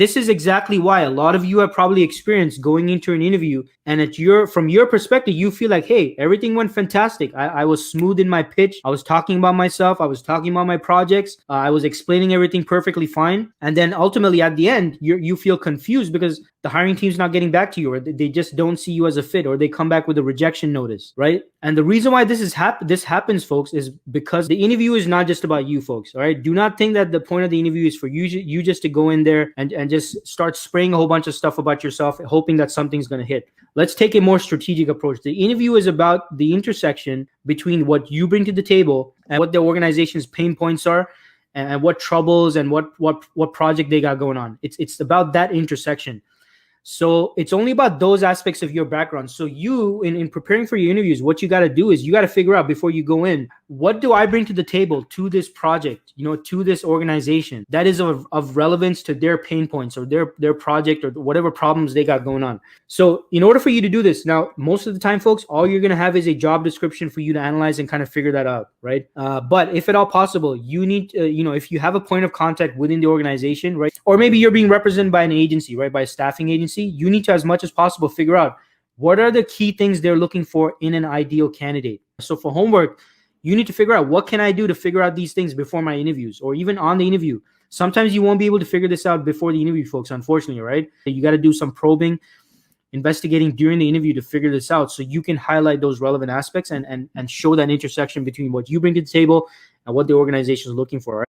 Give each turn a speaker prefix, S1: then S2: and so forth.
S1: This is exactly why a lot of you have probably experienced going into an interview, and from your perspective, you feel like, hey, everything went fantastic. I was smooth in my pitch. I was talking about myself. I was talking about my projects. I was explaining everything perfectly fine. And then ultimately at the end, you feel confused because the hiring team's not getting back to you, or they just don't see you as a fit, or they come back with a rejection notice, right? And the reason why this happens, folks, is because the interview is not just about you, folks. All right, do not think that the point of the interview is for you just to go in there and just start spraying a whole bunch of stuff about yourself, hoping that something's going to hit. Let's take a more strategic approach. The interview is about the intersection between what you bring to the table and what the organization's pain points are, and what troubles and what project they got going on. It's about that intersection. So it's only about those aspects of your background. So you, in preparing for your interviews, what you got to do is you got to figure out before you go in, what do I bring to the table to this project, to this organization that is of relevance to their pain points or their project or whatever problems they got going on. So in order for you to do this, now, most of the time, folks, all you're going to have is a job description for you to analyze and kind of figure that out, right? But if at all possible, you need, if you have a point of contact within the organization, right? Or maybe you're being represented by an agency, right? By a staffing agency, you need to, as much as possible, figure out what are the key things they're looking for in an ideal candidate. So for homework, you need to figure out, what can I do to figure out these things before my interviews or even on the interview. Sometimes you won't be able to figure this out before the interview, folks, unfortunately, right? You got to do some probing, investigating during the interview to figure this out so you can highlight those relevant aspects and show that intersection between what you bring to the table and what the organization is looking for, right?